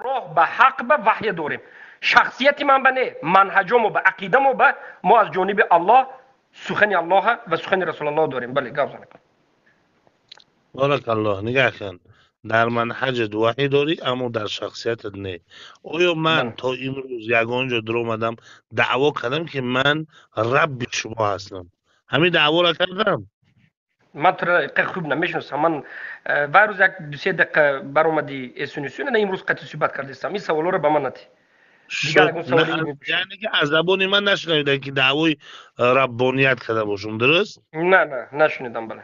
راه به حق به وحی داریم. شخصیت من به نه، منهجمو به عقیدمو به ما از جانب الله سخن الله و سخن رسول الله داریم. بله گپ زنید. بارک الله. نگاه کن، در منهجت وحی داری اما در شخصیتت نه. آیا من بله. تا امروز یگانجا در اومدم دعوا کردم که من رب شما هستم؟ همین دعوا را کردم. من تو را دقیق خوب نمیشناسم. من وای روز یک دو سه دقیقه برآمدی اسونیسیون نه امروز قطع صحبت کردستم. این سوالا رو به من نتی. دیگه شد اگه نه، سوالی میپرسم. یعنی که از زبان من نشنیدن که دعوای ربانیت کرده باشم، درست؟ نه نشنیدم. بله.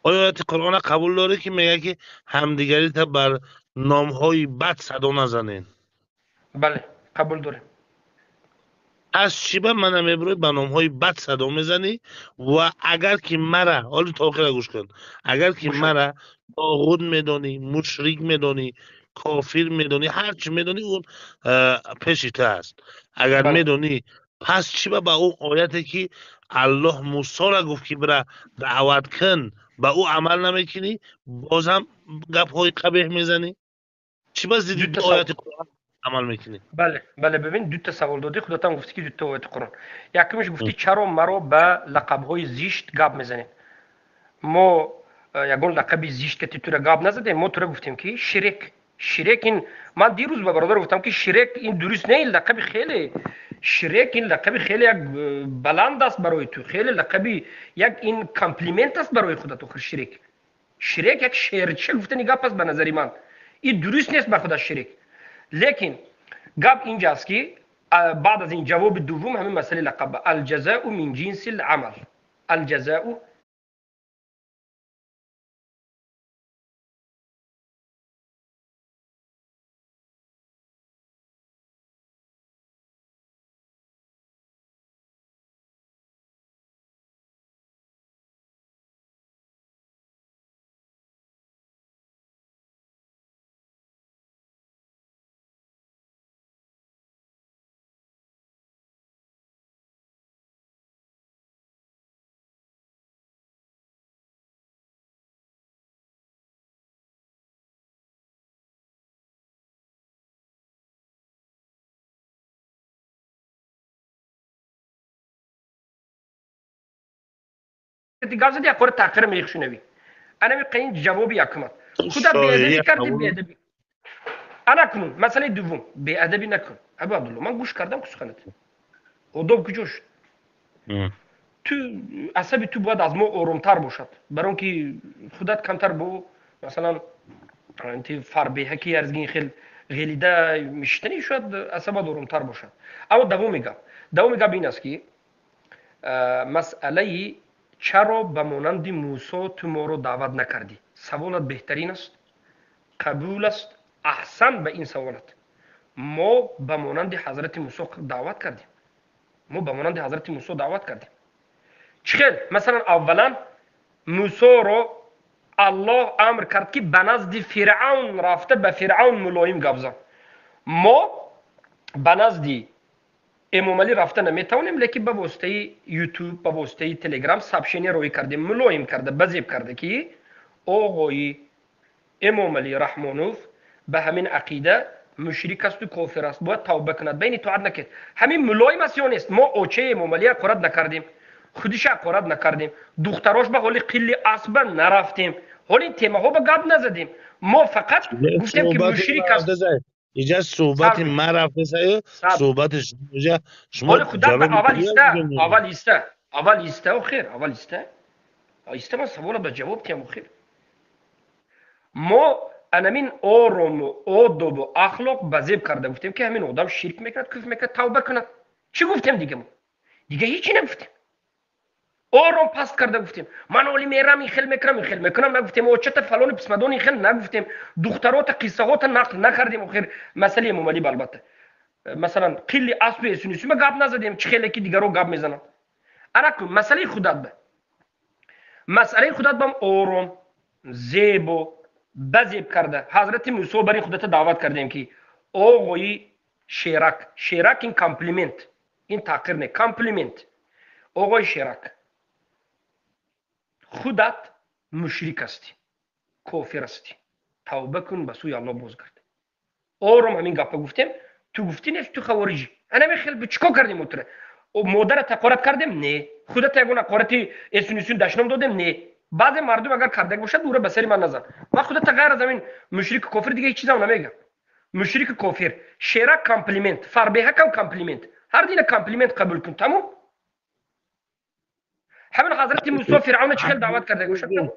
آیا آیت قرآن قبول داره که میگه که همدیگری تا بر نامهای بد صدا نزنین؟ بله قبول داریم. از چی به منم امروز به نامهای بد صدا میزنی؟ و اگر که مرا، حالا تا آخر گوش کن، اگر که گوش میدم. مرا طاغوت میدانی، مشرک میدانی، کافر میدانی، هر چی میدانی اون پیش تو است. اگر بله. میدانی پس چی به اون آیتی که الله موسی را گفت که برا دعوت کن به او عمل نمیکنی، بازم گپ های قبیح میزنی؟ چی به دو زیر تا سوال. آیت قرآن عمل میکنی؟ بله ببین دو تا سوال دادی. خودت هم گفتی که دو تا آیت قرآن. یکیش گفتی چرا مرا به لقب های زیشت گپ میزنید. ما یگان لقب زیشت که تو را گپ نزدیم. ما تو را گفتیم که شرک این. من دیروز به برادر گفتم که شرک این درست نه. لقب خیلی شرک این لقب خیلی یک بلند است برای تو. خیلی لقب یک این کامپلیمنت است برای خودت. تو شرک یک شعرچه گفتنی گپ است به نظر من. این درست نیست به خودش شرک. لیکن گپ اینجاست که بعد از این جواب دوم همین مسئله لقب الجزاء من جنس العمل. الجزاء گپ زدی اخور تاخیر میخشونوی. انا می قین جوابی یکمت خودت به ادبی شایعه کردی. به قبول. ادبی انا کنون مسئله دوم به ادبی نکن. ابو عبدالله من گوش کردم که سخنت ادب کجاش. تو عصبی تو باید از ما آرومتر باشد برای که خودت کمتر بو. مثلا انت فربیه که ارزگین غلیده میشتنی شد عصبت آرومتر باشد. اما دوم میگم این است که مسئله چرا به مانند موسی تو ما رو دعوت نکردی. سوالت بهترین است. قبول است. احسن به این سوالت. ما به مانند حضرت موسی دعوت کردیم. ما به مانند حضرت موسی دعوت کردیم. چخیل مثلا اولا موسی رو الله امر کرد که به نزد فرعون رفته به فرعون ملایم گپ زن. ما به نزد امام علی رفته نمیتونیم لیکن به واسطه یوتیوب به واسطه تلگرام سبشینی روی کردیم. ملایم کرده بزیب کرده که آقای امام علی رحمانوف به همین عقیده مشرک است و کافر است باید توبه کند. بین تو عد نکرد. همین ملایم است یا نیست. ما اوچه امام علی قرد نکردیم. خودش قرد نکردیم. دختراش به حال قلی اسبا نرفتیم. حال این تیمه ها به گپ نزدیم. ما فقط گفتیم که صحبت مشرک من است. رفته زد اینجا، صحبت صبر من رفته زد، صبر صحبت شما اینجا. شما حال خودت به جواب اول میتونی از ایسته. جمله؟ اول ایسته و خیر. اول ایسته من سوال به جواب تیم و خیر. ما انمین آرام و آداب و اخلاق بزیب کرده گفتیم که همین آدم شرک میکند کفر میکند توبه کند. چی گفتیم دیگه؟ ما دیگه هیچی نگفتیم. آرام پست کرده گفتیم من اولی میرم این خیل میکنم نگفتیم. او چت فلان پسمدان این خیل نگفتیم. دخترات قصه ها نقل نکردیم. آخر مسئله مومالی البته مثلا قلی اسب اسونیسی ما گپ نزدیم. چه خیلی که دیگه رو گپ میزنن. انا کن مسئله خودت بم آرام زیبا بزیب کرده. حضرت موسی برای خودت دعوت کردیم که آقای شیرک این کامپلیمنت این تحقیر نه کامپلیمنت. آقای شیرک خودت مشرک هستی کافر هستی توبه کن به سوی الله بازگرد. آرام همین گپا گفتیم. تو گفتی نیست تو خواریجی. انا میخیل به چیکار کردیم موتره؟ و مادرت حقارت کردیم؟ نه. خودت یگون حقارتی اسونیسون دشنام دادیم؟ نه. بعضی مردم اگر کرده باشد دوره به سری من نزن. من خودت غیر از همین مشرک کافر دیگه هیچ چیزی هم نمیگم. مشرک کافر شیرک کامپلیمنت فربه کم کامپلیمنت هر دین کامپلیمنت قبول کن تمام. همین حضرت موسی فرعون چه خیلی دعوت کرده باشد تمام.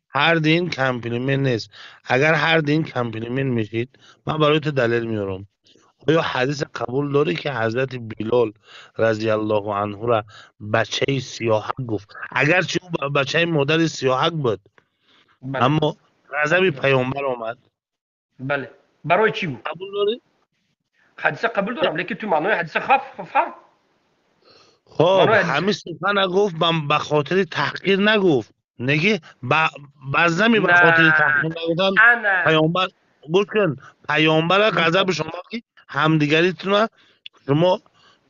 هر دین کمپلیمنت نیست. اگر هر دین کمپلیمنت میشید، من برای تو دلیل میارم. آیا حدیث قبول داری که حضرت بلال رضی الله عنه را بچه سیاهک گفت؟ اگرچه او بچه مادر سیاهک بود، بله. اما غضب حتما. پیامبر آمد. بله. برای چی بود؟ قبول داری؟ حدیث قبول دارم لیکن تو معنای حدیث فهم. خب معنای حدیث همین سخن نگفت، به خاطر تحقیر نگفت. نگه بعضمی به خاطر نه. تحقیر نگفتن. انا پیامبر گوش کن، پیامبر گوش کن. غضب شما که همدیگریتون را شما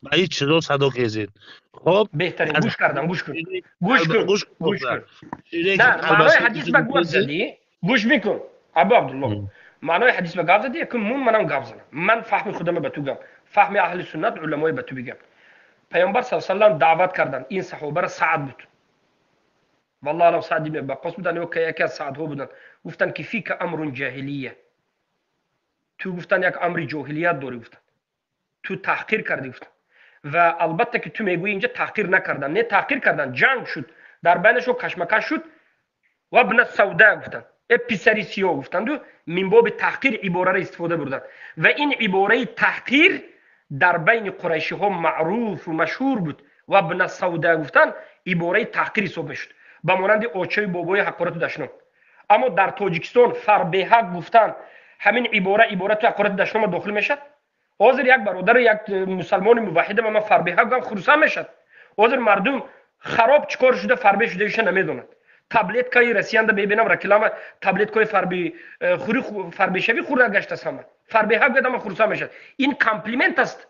به هیچ چیزا صدا کشید. خب بهترین از گوش کردم گوش کن. شیره گوش کن. گوش کن گوش دختر. کن. شیره که نه معنای کلبشه حدیث کسی به گوت میفرسته. زدی گوش میکن ابو عبدالله. معنای حدیث به گاف زدی که منم گاف زنم. من فهم خودم به تو گم. فهم اهل سنت علمای به تو بگم. پیامبر صلی الله علیه و دعوت کردن این صحابه را سعد بود. والله لو سعد بن وقاص بودن و که یکی از سعد ها بودن گفتن که فیک امر جاهلیه. تو گفتن یک امر جاهلیت داری گفتن. تو تحقیر کردی گفتن. و البته که تو میگویی اینجا تحقیر نکردن نه تحقیر کردن جنگ شد در بینشون کشمکش شد و ابن سودا گفتن پسری سیاه گفتند و من باب تحقیر عباره را استفاده بردن و این عباره تحقیر در بین قریشی ها معروف و مشهور بود و ابن سودا گفتن عباره تحقیر حساب میشد به مانند آچه بابای حقارت دشنام. اما در تاجیکستان فربهک گفتن همین عباره تو حقارت دشنام داخل میشد. حاضر یک برادر یک مسلمان موحد من فربهک گفتن خرسا میشد. حاضر مردم خراب چیکار شده فربه شده ایش نمیدونند. تبلت کای رسیانده ببینم رکلام تبلت کای فربی خوری فربی شوی خورده گشت است همه فربی ها گدام خورسا میشد. این کامپلیمنت است.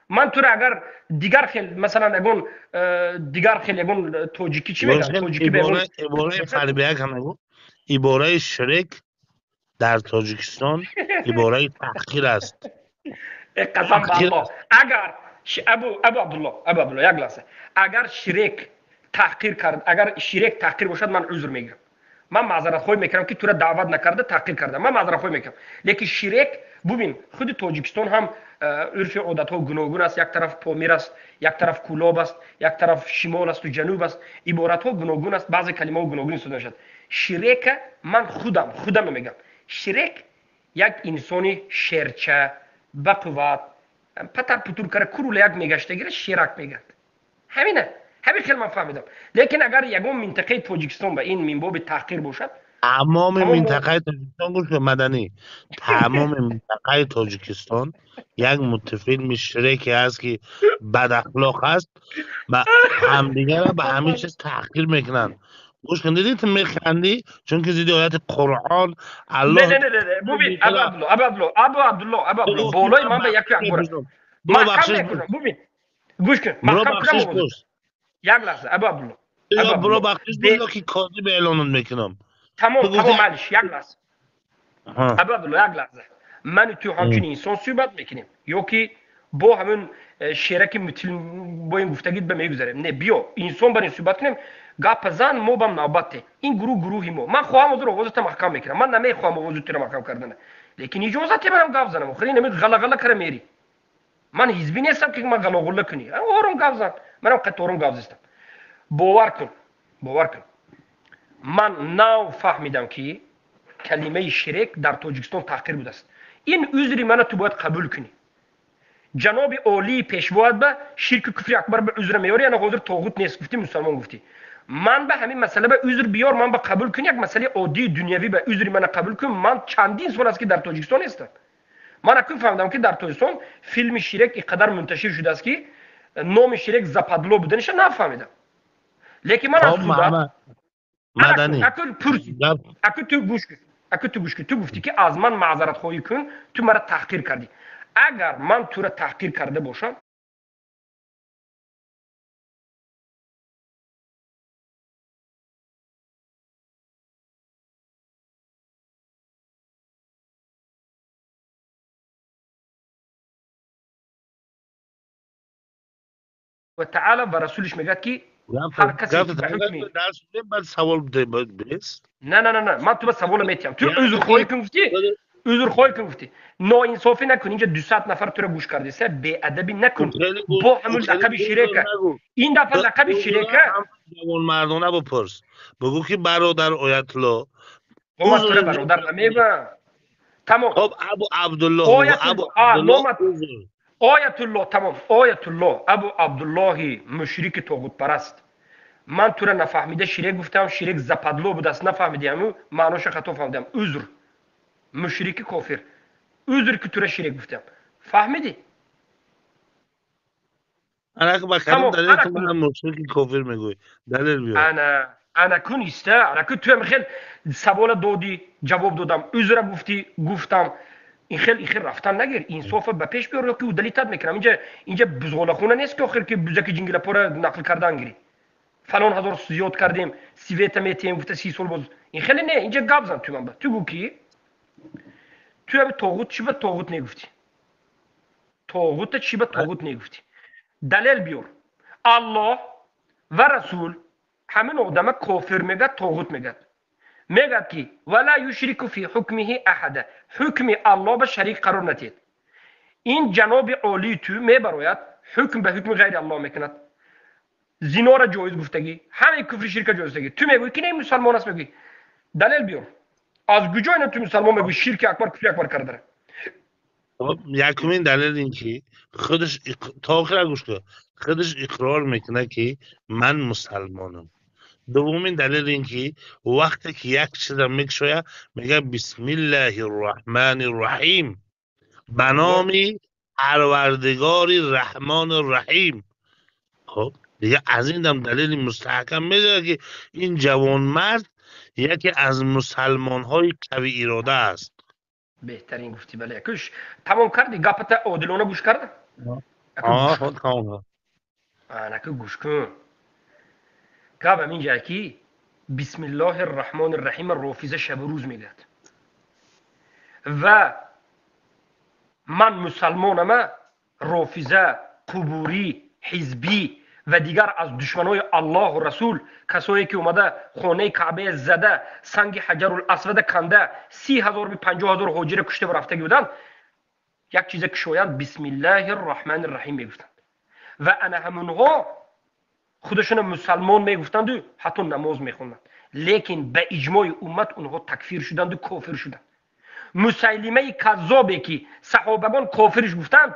من تو را اگر دیگر خیل مثلا اگون دیگر خیل اگون توجیکی چی میگن گوش کن، توجیکی به اگون عباره فربیک هم نگو. عباره شرک در تاجیکستان عباره تحقیر است. قسم به تحقیر الله است. اگر ابو عبدالله یک لحظه اگر شریک تحقیر کرد اگر شریک تحقیر باشد من عذر میگیرم. من معذرت خواهی میکنم که تو را دعوت نکرده تحقیر کرده من معذرت خواهی میکنم. لیکن شریک ببین خود تاجیکستان هم عرف و عادت ها گوناگون است. یک طرف پامیر است یک طرف کولاب است یک طرف شمال است و جنوب است. عبارت ها گوناگون است بعضی کلمه ها گوناگون استفاده میشد. شریک من خودم میگم شریک یک انسانی شرچه بقوت پتر پتور کره کرول یک میگشتگیره شیرک میگند همینه همین خیلی من فهمیدم. لیکن اگر یگون منطقه تاجیکستان به این منباب تحقیر باشد تمام اما ما منطقه تاجیکستان گوش کن مدنی. تمام منطقه تاجیکستان یک متفیلم شرکی هست که بد اخلاق هست و همدیگه را به همه چیز تحقیر میکنن. گوش کن دیدی تو میخندی چون که زیدی آیت قرآن نه الله نه نه نه ببین ابو عبدالله بالای تو من به بخشش یک باره میکنم. برو محکم بخشش میکنم بش. ببین گوش کن برو محکم کنم بخشش آوازت بش. یک لحظه ابو یا برو عبدالله بخشش بش که کاذب اعلانت میکنم. تو گفتی تمام معلش یک لحظه ها. عبدالله یک لحظه من تو همچین انسان صحبت میکنیم یا که با همون شیرک متل با این گفتگیت به میگذاریم نه بیا انسان برای صحبت کنیم گپ زن ما بم نوبته این گروهی ما من خواهم از رو آوازت محکم میکنم من نمیخوام آوازت رو محکم کردن لیکن اجازت برام گپ زنم آخری نمی غلا کره میری من حزبی نیستم که من غلا کنی آروم گپ زن منم قط آروم گپ زدم باور کن من نو فهمیدم که کلمه شرک در تاجیکستان تحقیر بوده است. این عذری من تو باید قبول کنی. جناب عالی پیشواید به شرک کفر اکبر به عذر میاری یا حاضر طاغوت نیست گفتی مسلمان گفتی. من به همین مسئله به عذر بیار من به قبول کنی یک مسئله عادی دنیوی به عذری من قبول کنم من چندین سال است که در تاجیکستان هستم. من اکنون فهمیدم که در تاجیکستان فیلم شرک اینقدر منتشر شده است که نام شرک زپادلو بودنش نفهمیدم. لیکن من از خب خدا محمد انا مدنی اكل پرسی اكل تو گوش تو گفتی که از من معذرت خواهی کن تو مرا تحقیر کردی. اگر من تو را تحقیر کرده باشم و تعالی و رسولش میگه که هر گفت کسی که به تمام حکم کرد درس بدیم بعد سوال بده بیست. نه نه نه نه من تو به سوال میتیم تو عذر خواهی یعنی کن گفتی عذر خواهی کن گفتی ناانصافی نکن اینجا 200 نفر تو رو گوش کرده سه بی ادبی نکن با همون لقب بزرگ شریکه نگو. این دفعه لقب بزرگان شریکه هم جوان مردانه بپرس. بگو که برادر آیت الله و من تو عذر رو برادر نمیگم تمام خب ابو عبدالله بگو آیت ابو الله عبدالله نامت عذر. آیت الله تمام آیت الله ابو عبدالله مشرک طاغوت پرست من تو را نفهمیده شریک گفتم شریک زپدلو بود است نفهمیدیم معناش خطا فهمیدم عذر مشرک کافر عذر که تو را شریک گفتم فهمیدی انا که با کدوم تمام دلیل انا تو کن من مشرکی کافر میگوی دلیل بیار. انا کن است انا که تو هم خیلی سوال دادی جواب دادم عذر گفتی گفتم این خیلی رفتن نگیر انصاف به پیش بیار که دلیتت میکنم اینجا بزغاله خونه نیست که آخر که بزک جنگل پاره نقل کردن گیری فلان هزار زیاد کردیم سیویت میتیم گفته 30 سال باز این خیلی نه اینجا گپ زن تو من با تو گو کی تو به طاغوت چی به طاغوت نگفتی طاغوت چی به طاغوت نگفتی دلیل بیار الله و رسول همین آدم کافر میگه طاغوت میگه میگه که ولا یشرک فی حکمه احد حکم الله به شریک قرار ندید این جناب عالی تو میبراید حکم به حکم غیر الله میکند زنا را جایز گفتگی همه کفر شرک جایز گفتگی تو میگویی که نه مسلمان است میگویی دلیل بیار از کجا اینا تو مسلمان میگویی شرک اکبر کفر اکبر کرده خب یکمین دلیل این که خودش تا آخر گوش کن خودش اقرار میکنه که من مسلمانم. دومین دلیل این که وقتی که یک چیز را میگشویه میگه بسم الله الرحمن الرحیم به نام پروردگار رحمان الرحیم. خب دیگه از این دم دلیل مستحکم میذاره که این جوان مرد یکی از مسلمان های قوی اراده است. بهترین گفتی بله کش تمام کردی گپت عادلانه گوش کرده اکو گوش کن خود تمام. اکو گوش کن گپ اینجا که بسم الله الرحمن الرحیم رافیزه شب و روز میگد و من مسلمانم رافیزه قبوری حزبی و دیگر از دشمنای الله و رسول کسایی که اومده خانه کعبه زده سنگ حجر الاسود کنده 30,000 به 50,000 حاجی کشته و رفته بودند یک چیز که شاید بسم الله الرحمن الرحیم میگفتند و انا همونها خودشون مسلمان میگفتند و حتی نماز میخوندند لیکن به اجماع امت اونها تکفیر شدند و کافر شدند مسیلمه کذابی که صحابگان کافرش گفتند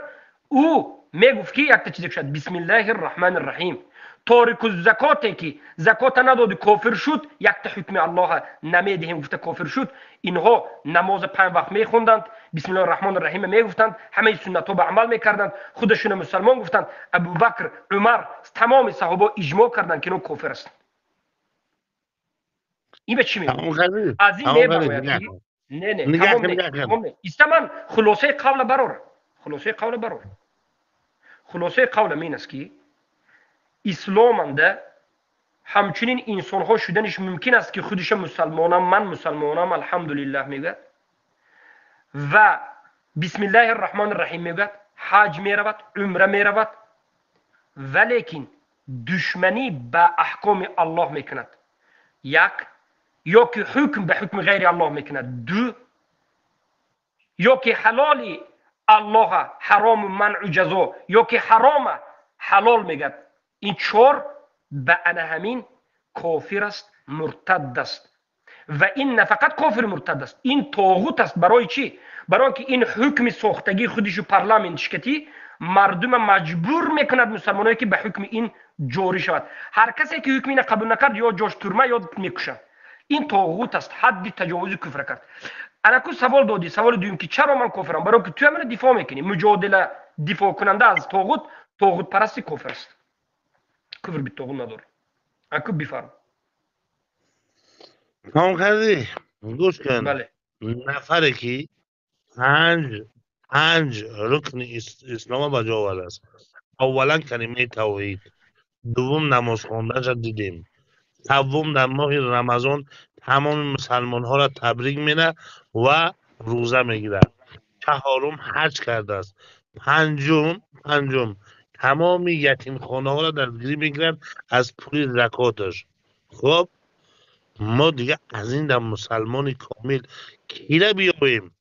او میگفت که یک تا چیزی شد بسم الله الرحمن الرحیم تارک الزکاتی که زکات نداد کافر شد یک تا حکم الله نمیدهیم گفته کافر شد اینها نماز 5 وقت میخوندند بسم الله الرحمن الرحیم میگفتند همه سنت ها به عمل میکردند خودشون مسلمان گفتند ابوبکر عمر تمام صحابه اجماع کردند که اینها کافر هستند این به چی میگه از این میبراید نه تمام نه است من خلاصه قول برور خلاصه قول من است که اسلام انده همچنین انسان ها شدنش ممکن است که خودش مسلمانم من مسلمانم الحمدلله میگه و بسم الله الرحمن الرحیم میگه حج میرود عمره میرود ولیکن دشمنی به احکام الله میکند یک یا که حکم به حکم غیر الله میکند دو یا که حلال الله حرام منع جزا یا که حرام حلال میگد این چهار به انا همین کافر است مرتد است و این نه فقط کافر مرتد است این طاغوت است برای چی برای که این حکم ساختگی خودشو پارلمان شکتی مردم مجبور میکند مسلمانایی که به حکم این جاری شود هر کسی که حکم این قبول نکرد یا جاش ترمه یا میکشند این طاغوت است حد تجاوز کفر کرد انا کو سوال دادی سوال دوم که چرا من کافرم برای که تو من دفاع میکنی مجادله دفاع کننده از طاغوت پرست کافر است کفر به طاغوت نداره اكو بفرم تمام کردی گوش کن بله نفره که پنج رکن اسلام با جا آورده است. اولا کلمه توحید، دوم نماز خواندنش را دیدیم، سوم در ماه رمضان تمام مسلمان ها را تبریک میده و روزه میگیره، چهارم حج کرده است، پنجم تمام یتیمخانه ها را دستگیری میگیرن از پول زکاتش. خب ما دیگه از این در مسلمان کامل کی را بیابیم؟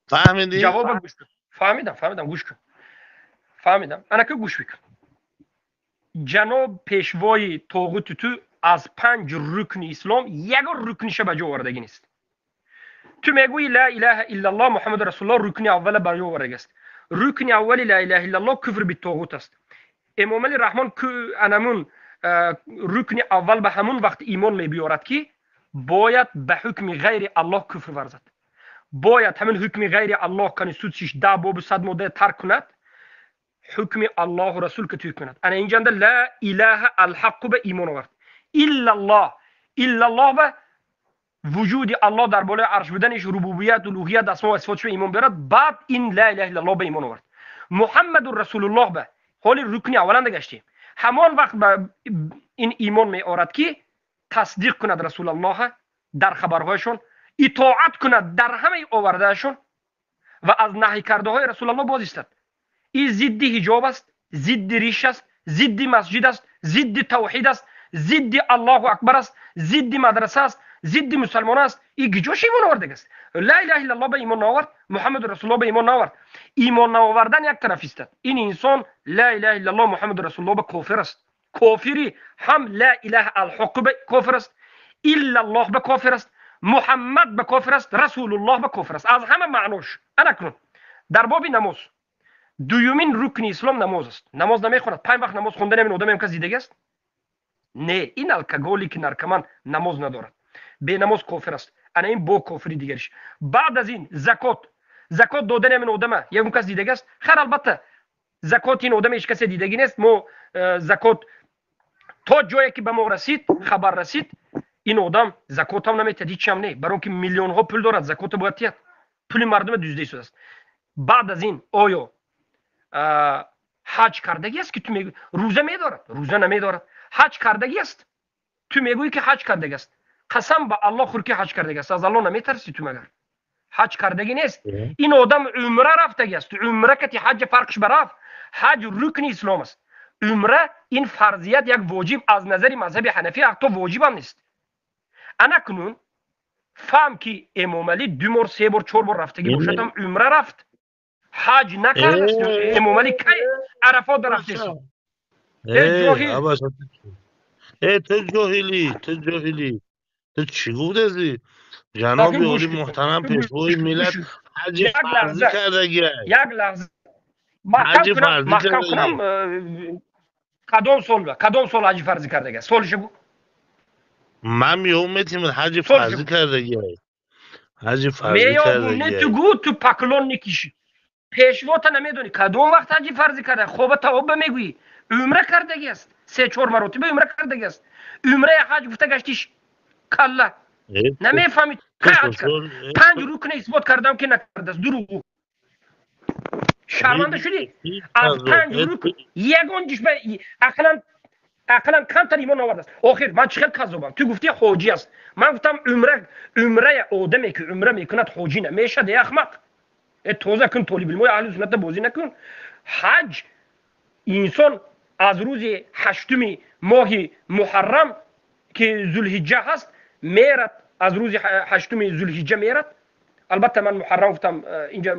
فهمیدی؟ جواب گوش کن. فهمیدم گوش کن. فهمیدم انا که گوش بکن. جناب پیشوای طاغوت تو از 5 رکن اسلام یک رکنش به جا آوردگی نیست. تو میگویی لا اله الا الله محمد رسول الله رکن اول به جا آورده است. رکن اول لا اله الا الله کفر به طاغوت است. امام علی رحمان که انمون رکن اول به همون وقت ایمان می بیارد که باید به حکم غیر الله کفر ورزد، باید همین حکم غیر الله کنستوسیش 10 باب 100 ماده ترک کند، حکم الله و رسول که توی کند. انا اینجا لا اله الحق به ایمان آورد. الا الله به وجود الله در بالای عرش بودنش، ربوبیت، الوهیت، اسما و صفاتش به ایمان بیارد. بعد این لا اله الا الله به ایمان آورد. محمد رسول الله به حال رکن اولنده گشتیم. همان وقت به این ایمان می آورد که تصدیق کند رسول الله در خبرهایشون، اطاعت کند در همه آوردهشون و از نهی کرده های رسول الله باز ایستد. این ضد حجاب است، ضد ریش است، ضد مسجد است، ضد توحید است، ضد الله اکبر است، ضد مدرسه است، ضد مسلمان است. این گجاش ایمان آورده است. لا اله الا الله به ایمان آورد، محمد رسول الله به ایمان آورد. ایمان آوردن یک طرف است. این انسان لا اله الا الله محمد رسول الله به کافر است. کافری هم لا اله الحق به کافر است، الا الله به کافر است، محمد به کافر است، رسول الله به کافر است. از همه معناش انا کنون در باب نماز دویمین رکن اسلام نماز است. نماز نمیخواند، 5 وقت نماز خوندن نمی آدم کسی دیگه است؟ نه، این الکگولی که نرکمان نماز ندارد، به نماز کافر است. انا این با کافری دیگرش. بعد از این زکات دادن نمی آدم یکم کسی دیگه است؟ خیر البته زکات این آدم هیچ کسی دیگه نیست. ما زکات تا جایی که به ما رسید خبر رسید این آدم زکات هم نمیتد، هیچ هم نه، برای که میلیون ها پول دارد زکات باید تید، پول مردم دزدیده شده است. بعد از این آیا حج کردگی است که تو میگویی؟ روزه میدارد، روزه نمیدارد. حج کردگی است، تو میگویی که حج کردگی است. قسم به الله خور که حج کردگی است. از الله نمیترسی تو؟ مگر حج کردگی نیست. این آدم عمره رفتگی است. عمره که حج فرقش برافت. حج رکن اسلام است. عمره این فرضیت یک واجب از نظر مذهب حنفی حتی واجب هم نیست. انا کنون فهم که امام علی 2 بار 3 بار 4 بار رفتگی باشد هم عمره رفت، حج نکرد. امام علی کی عرفات رفته است؟ جاهل. تو جاهلی تو چی گفت ازی؟ جناب عالی محترم پیشوای ملت حج فرضی کردگی. یک لحظه محکم کنم کدام سال حج فرضی کردگی؟ سالش بگو. من میومتیم حج فرضی کردگی. حج فرضی کردگی تو گو تو پکلون نکشی. پیشوات نمیدونی کدام وقت حج فرضی کرده؟ خوب تواب میگویی عمره کردگی است. 3-4 مرتبه عمره کردگی است. عمره حج گفته گشتیش کلا نمیفهمی که حج کرد. 5 رکن اثبات کردم که نکرده است. دروغ. شرمنده شدی؟ از 5 رکن یگانجیش به عقلا کمتر ایمان آورده است. آخر من چه کذابم؟ تو گفتی حاجی است، من گفتم عمره آدمی که عمره میکند حاجی نمیشه. دی احمق توزه کن، طالب علم اهل سنت بازی نکن. حج انسان از روز 8 ماه محرم که ذوالحجه هست میرد، از روز 8 ذوالحجه میرد. البته من محرم گفتم، اینجا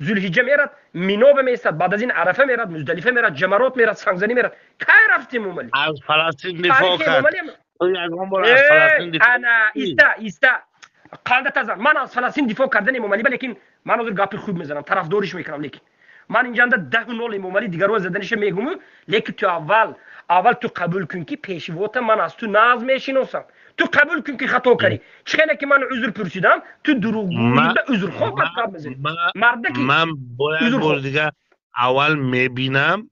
ذوالحجه میرد، مینا میستد، بعد از این عرفه میرد، مزدلفه میرد، جمرات میرد، سنگزنی میرد. کی رفتیم اوملی؟ از فلسطین دفاع کرد. انا ایستا قاعدت از من از فلسطین دفاع کردن امام علی، لیکن من از گپ خوب میزنم، طرفداریش میکنم، لیکن من اینجا 10-0 امام علی دیگر روز زدنش میگم. لیکن تو اول تو قبول کن که پیشوات من از تو ناز میشناسم. تو قبول کن که خطا کردی. چه که من عذر پرسیدم تو دروغ گویی به عذر خوب بد بزنی. مرد که من باید بار دیگه اول میبینم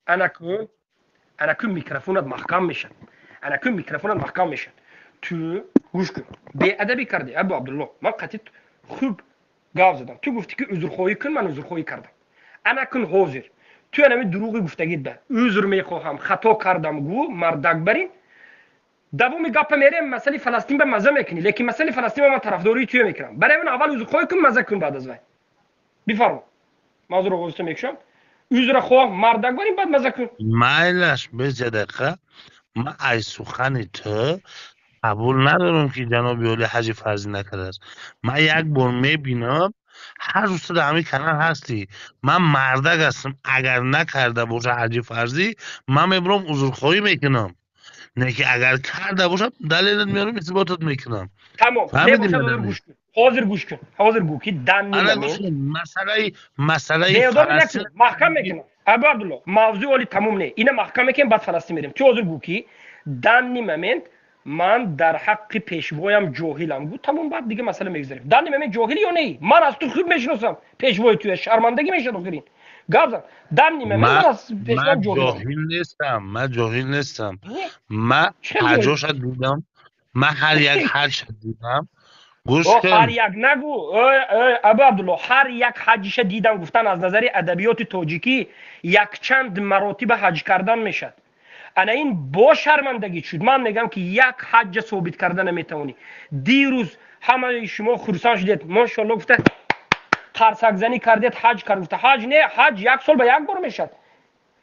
انا که میکروفونت محکم میشه. تو گوش کن. بی ادبی کردی ابو عبدالله. من قطعی خوب گاو زدم. تو گفتی که عذرخواهی کن، من عذرخواهی کردم. انا کن حاضر. تو انمی دروغی گفتگید ده عذر میخواهم، خطا کردم گو، مردک برین. دومی گپ میریم مسئله فلسطین به مزه میکنی، لیکن مسئله فلسطین من طرفداری توی میکنم. برای من اول از خودت مزه کن، بعد از وای بفرما. معذور گفتم میکشم üzere خواه مردک بریم بعد مزه کن. مایلش به دقیقه من از سخن تو قبول ندارم که جناب علی حاجی فرضی نکرده است. من یک بار میبینم هر روز در همین کنار هستی، من مردک هستم، اگر نکرده باشه حاجی فرضی من میبرم عذرخواهی میکنم، نه که اگر کرده باشه دلیل میارم اثباتت میکنم. تمام نه فهمیدی باشد یا حاضر نه؟ گوش کن، حاضر گوش کن، حاضر گو که دنی الان گوش ممنت کن، مسئله بیاداری فلسطین نکنم محکم میکنم. ابو عبدالله موضوع علی تموم نه، اینه محکم میکنم بعد فلسطین میریم. تو حاضر گو که دنی ممنت من در حق پیشوایم جاهلم گو تموم، بعد دیگه مسئله میگذاریم. دنی ممنت جاهلی یا نه؟ من از تو خوب میشناسم، پیشوای توی شرمندگی میشه بگیرین گازم. دنی ممنت من از پیشوایم من جاهلم. جاهل نیستم، من جاهل نیستم. نه من چه جاهل؟ حجاش دیدم، من هر یک حج دیدم. گوش او هر کن، یک نگو ابو عبدالله، هر یک حجش دیدن گفتن از نظر ادبیات تاجیکی یک چند مراتب حج کردن میشد. انا این با شرمندگی شد. من میگم که یک حج ثابت کردن نمیتونی. دیروز همه شما خرسان شدید ماشاءالله گفته قرصک زنی کردید حج کرد. گفته حج نه، حج یک سال به یک بار میشد.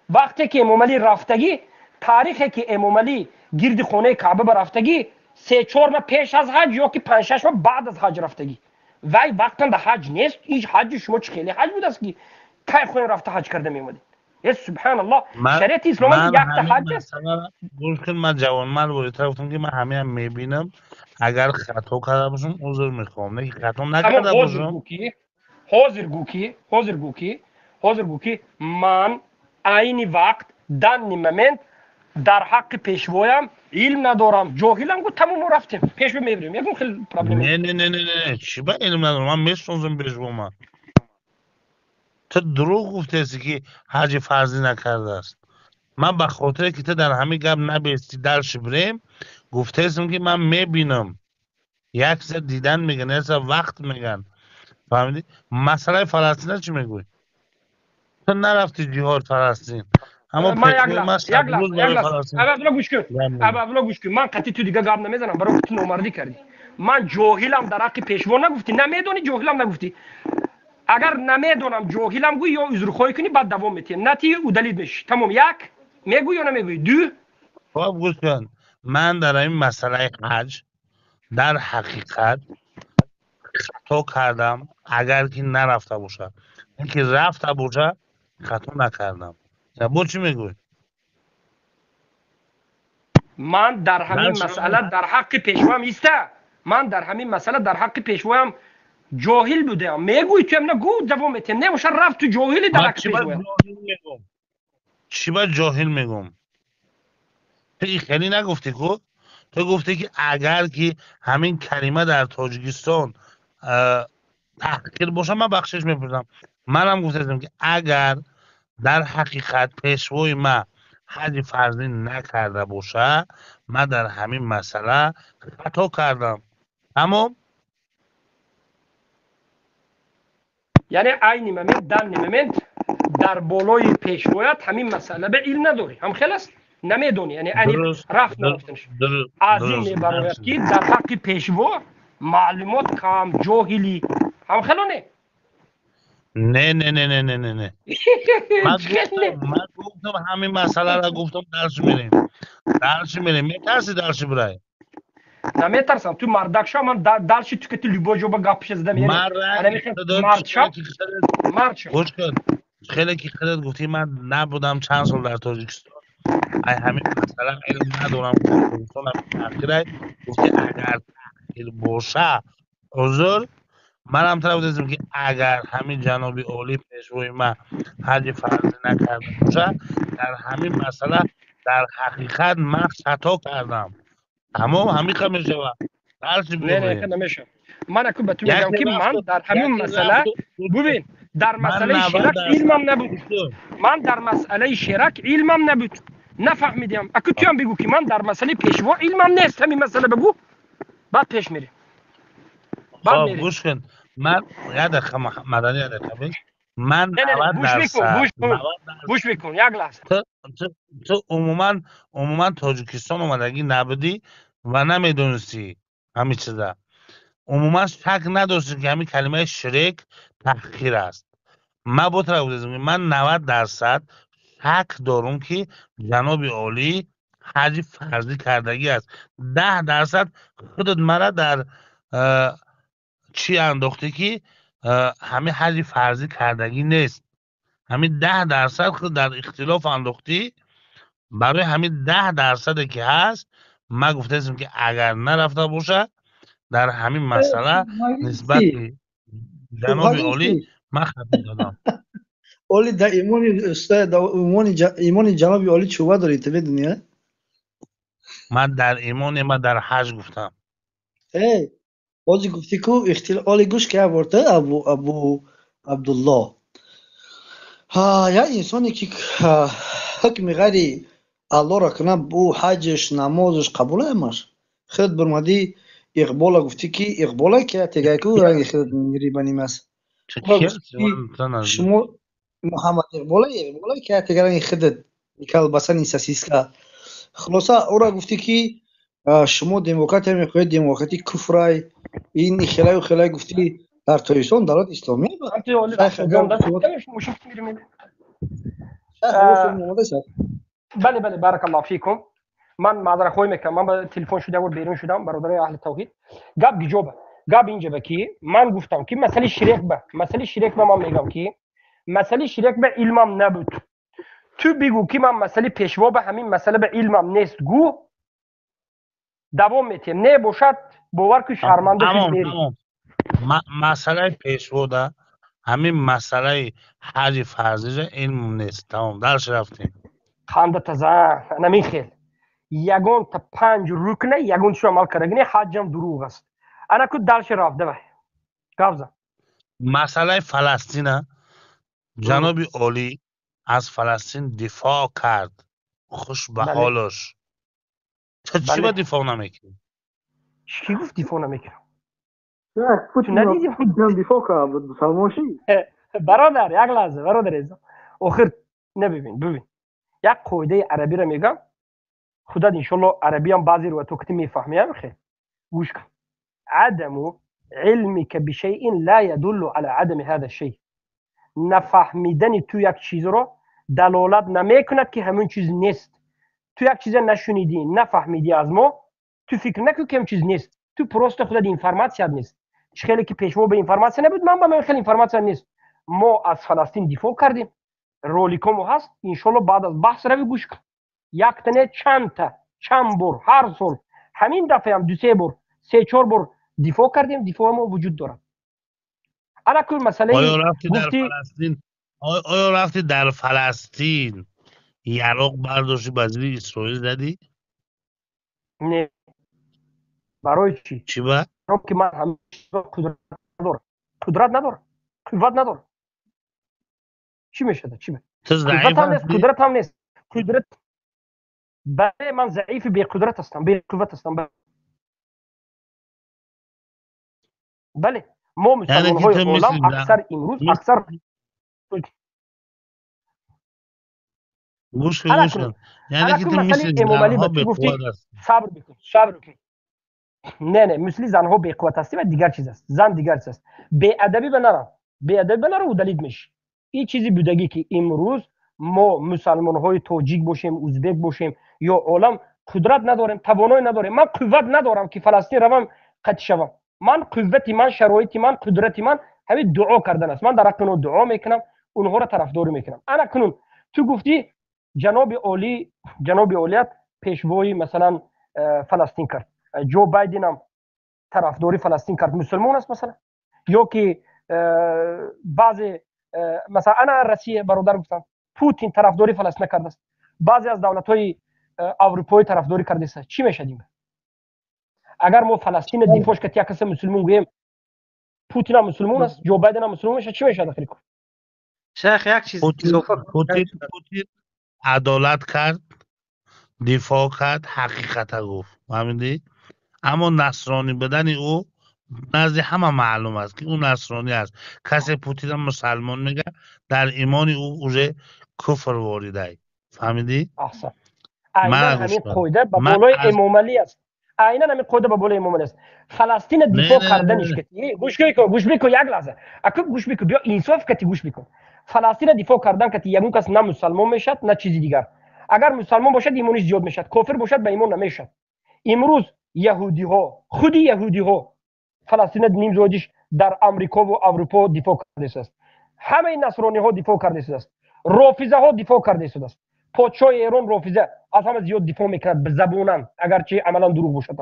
وقتی که امام علی رفتگی، تاریخی که امام علی گرد خانه کعبه برفتگی 3-4 ماه پیش از حج یا که 5-6 ماه بعد از حج رفتگی. وای وقتا به حج نیست. این حج شما چه خیلی حج بود است که کی خونه رفته حج کرده میومدید. سبحان الله، شریعت اسلام من یک تا همین حج است. مثلا گوش کن، من جوانمرد بودی گفتم که من همه هم میبینم، اگر خطا کرده باشم عذر میخوام، نه که خطا تمام نکرده حاضر باشم. گو کی، حاضر گو کی، حاضر گو کی، حاضر گو کی من عین وقت دن مومنت در حق پیشوایم علم ندارم جاهلم. گفت تموم رفتیم پیش میبریم. یکم خیلی پرابلم نه نیست. نه نه نه نه چی با علم ندارم، من میشناسم پیشوا. من تو دروغ گفته هستی که حج فرضی نکرده است. من به خاطر که تو در همین گپ نبستی درش بریم، گفته هستم که من میبینم. یک سر دیدن میگن، یک سر وقت میگن. فهمیدی؟ مسئله فلسطین چی میگوی؟ تو نرفتی جهاد فلسطین، اما من یک پیشوای من لحظه 100 یک روز لحظه یک برای لحظه فلسطین ابوعبدالله گوش کن، جنگ می‌زنه. ابوعبدالله گوش کن. من قطعی تو دیگه گپ نمیزنم برای تو نامردی کردی. من جاهلم در حق پیشوا نگفتی، نمیدونی جاهلم نگفتی. اگر نمیدونم جاهلم گوی یا عذرخواهی کنی بعد دوام میتی نتی او دلیل میشه. تمام. یک میگوی یا نمیگوی؟ دو خب گوش کن، من در این مسئله حج در حقیقت خطا کردم اگر که نرفته باشه، اینکه رفته باشه خطا نکردم. با چی میگوی؟ من در در همین شما مسئله در حق پیشوایم ایسته. من در همین مسئله در حق پیشوایم جاهل بودم. میگوی تو هم نگو دوام میتی نمیشه رفت تو جاهلی در من حق چی با پیشوایم. جاهل میگم؟ چی با جاهل میگم؟ تو این خیلی نگفتی که تو گفتی که اگر که همین کلمه در تاجیکستان تحقیر باشه من بخشش میپردم. منم گفتم که اگر در حقیقت پیشوای من حج فرضی نکرده باشه من در همین مسئله خطا کردم. اما یعنی عین مومنت در مومنت در بالای پیشوایت همین مسئله به علم نداری هم خیلی است نمیدونی. یعنی عین درست رفت در- نرفتنش از این درست میبراید که در حق پیشوا معلومات کم جاهلی هم خیلی نه. نه نه نه نه نه نه نه چه من گفتم همین مسئله را گفتم درس میریم میترسی درس برای نمیترسم. تو مردک شو من درشی تو که تو لیبا جو با گپش زدم. یعنی من انا رنگ میخوام داد مرد خیلی شو که خیلی مرد شو. گوش کن، خیلی که خیلی گفتی من نبودم چند سال در تاجیکستان، ای همین مثلا علم ندارم که در تاجیکستان هم تحقیره. گفتی اگر تحقیر باشه حضور من هم طرف دیدم که اگر همین جنابی عالی پیشوای من حج فرضی نکرده باشه در همین مسئله در حقیقت من خطا کردم. تمام همین خمیشه شود درس نه نه بگویم. که نمیشه. من اکو به تو میگم یکی که رفت من در همین یکی رفت مسئله ببین در من مسئله 90 شرک علمم نبود. درصد من در مسئله شرک علمم نبود نفهمیدم. اکو تو هم بگو که من در مسئله پیشوا علمم نیست. همین مسئله بگو بعد پیش میری بعد خب میری. گوش کن، من یه دقیقه مدنی یه دقیقه بس. من نه نه نه 90 گوش بکن درصد گوش کن گوش بکن یک لحظه. تو, تو عموما تاجیکستان اومدگی نبودی و نمیدونستی همین چیزا. عموما شک نداشتی که همین کلمه شرک تحقیر است. من با من 90% شک دارم که جناب عالی حج فرضی کردگی است. 10% خودت مرا در چی انداختی که همین حج فرضی کردگی نیست. همین 10% خود در اختلاف انداختی. برای همین 10% که هست من گفتم که اگر نرفته باشه در همین مسئله نسبت مایلسی به جناب عالی شوهرسی من خطا دادم. اولی در ایمان جناب عالی چوبه داری تو بدونی ها؟ من در ایمان من در حج گفتم. ای بازی گفتی کو اولی گوش که ورده ابو عبدالله ها یا انسانی که حکم غیری الله را کنه بو حجش نمازش قبول همش خود برمادی اقبالا گفتی که اقبالا که تگه کو رنگ خود میری بنیم است چه اورا کسی گفتی که من نزدیک شما محمد اقبالا که تگه رنگ خودت کل بسن ساسیسکا خلاصا اورا گفتی که شما دموکرات هم میخواهید دموکراتی کفرای این خلای و خلای گفتی در تایستان دولت اسلامی انت اولی شیخ رفت جان اگر دست شما کمش مشکل میریم. شیخ اگر شما اومده شد بله بله بارک الله فیکم. من معذرت خواهی میکنم، من با تلفن شده و بیرون شدم برادر اهل توحید. گپ گجوبه گپ اینجا بکی من گفتم که مسئله شرک به من میگم که مسئله شرک به علمم نبود. تو بگو که من مسئله پیشوا به همین مسئله به علمم نیست گو دوام میتیم نه باشد باور که شرمنده شد میری. تمام مسئله پیشوا ده همین مسئله حج فرضی این نیست. تمام درش رفتیم. خنده تزن نمیخیل یگان تا 5 رکنه یگان شو عمل کردگینه حجم دروغ است. انا کو دلش رفته به گفزم. مسئله فلسطین جناب عالی از فلسطین دفاع کرد خوش به بله حالش. تو چی به بله دفاع نمیکنی؟ چی گفت دفاع نمیکنم؟ شیخ تو ندیدی؟ پوتین دفاع کرد سلماشی برادر یک لحظه برادر عزیزم آخر ببین یک قاعده عربی را میگم خدا انشالله عربی هم بعضی رو تو که میفهمیم خیر گوش کن. عدم علمك بشيء لا يدل على عدم هذا الشيء. نفهمیدن تو یک چیز رو دلالت نمیکند که همون چیز نیست. تو یک چیز نشنیدی نفهمیدی از ما تو فکر نکن که همون چیز نیست. تو پروست خودت اینفورماسیون نیست. خیلی که پیشوا به اینفورماسیون نبود من خیلی اینفورماسیون نیست. ما از فلسطین دفاع کردیم رولیکومو هست انشالله بعد از بحث رو گوش کن. یک تنه چند بار هر سال همین دفعه هم 2-3 بار 3-4 بار دفاع کردیم دفاع ما وجود داره. انا کل مسئله آیا رفتی در گفتی فلسطین آیا رفتی در فلسطین یراق برداشتی بازی اسرائیل زدی؟ نه برای چی؟ چی با؟ برای که من هم قدرت ندارم قوت ندارم. چی میشه چی به تو قوت ضعیف هم نیست هستی؟ قدرت هم نیست. قدرت بله من ضعیف بی قدرت هستم بی قوت هستم. بله ما یعنی مسلمان که های تو عالم اکثر امروز اکثر گوش کن انا گوش کن کن یعنی انا که کل تو مسئله مثل امام علی زنها به به تو قوت گفتی هستی. صبر بکن نه مثل زنها بی قوت هستی و دیگر چیز است. زن دیگر چیز است. بی ادبی بنرو و دلیل میشه. این چیزی بودگی که امروز ما مسلمان های تاجیک باشیم ازبک باشیم یا عالم قدرت نداریم توانایی نداریم. من قوت ندارم که فلسطین روم قد شوم. من قوتی من شرایطی من قدرتی من همین دعا کردن است. من در حق اون دعا میکنم اونها را طرفداری میکنم. انا کنون تو گفتی جناب عالیت پیشوایی مثلا فلسطین کرد. جو بایدن هم طرفداری فلسطین کرد مسلمان است مثلا یا که بعضی مثلا انا روسیه برادر گفتم پوتین طرفداری فلسطین کرده است. بعضی از دولت های اروپایی طرفداری کرده است. چی میشه دیگه؟ اگر ما فلسطین دفاعش که یک کس مسلمان گویم پوتین هم مسلمان است جو بایدن هم مسلمان میشه چی میشه داخل کن؟ شیخ یک چیز اضافه پوتین عدالت کرد دفاع کرد حقیقت گفت فهمیدی؟ اما نصرانی بدن او نزد همه معلوم است که اون نصرانی است. کسی پوتین هم مسلمان میگه در ایمان او اوره کفر وارده. فهمیدی؟ احسن. عینا من گوش همین کن. قاعده به من بالای از امام علی است. عینا همین قاعده به بالای امام علی است. فلسطین نه دفاع نه نه کردنش نه. که گوش کن گوش بکن یک لحظه اكو گوش بکن بیا انصاف کتی گوش بکن. فلسطین دفاع کردن که یگون کس نه مسلمان میشد نه چیزی دیگر. اگر مسلمان باشد ایمانش زیاد میشد، کافر باشد به ایمان نمیشد. امروز یهودی ها خودی یهودی ها فلسطین نیم زوجش در امریکا و اروپا دفاع کرده است. همه نصرانی ها دفاع کرده است. رافضه ها دفاع کرده است. پادشاه ایران رافضه از همه زیاد دفاع میکرد به زبونن اگرچه عملا دروغ باشد.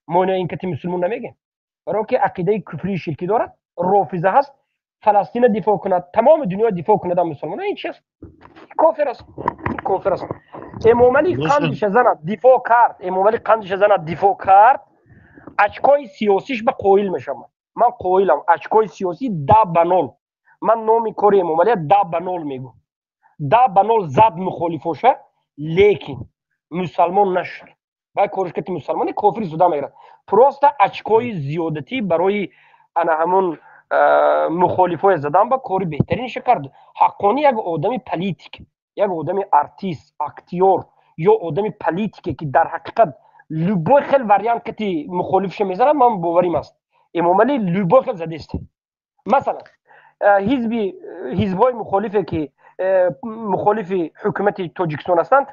ما این که مسلمان نمیگیم، برای که عقیده کفری شرکی دارد، رافضه هست، فلسطین دفاع کند، تمام دنیا دفاع کند از مسلمان. این چیست؟ کافر است. کافر است. امام علی گوش کن. قندش زند دفاع کرد. امام علی قندش زند دفاع کرد. اچکای سیاسیش به قویل میشم. من قویلم. اچکای سیاسی 10-0. من نامی کاری امام علی 10-0 میگم. 10-0 زد مخالفوشه، لیکن مسلمان نشد. باید کارش که مسلمانی کافری زوده میگرد. پروسته اچکای زیادتی برای انا همون مخالفای زدن با کاری بهترینش کرد. حقانی یک آدم پلیتیک، یک آدم ارتیست، اکتیور یا آدم پلیتیکی که در حقیقت لوبای خیل وریانت کتی مخالفش میزنه، من باوریم است امام علی لوبای خیل زده است. مثلا حزبای مخالفه که مخالف حکومت تاجیکستان هستند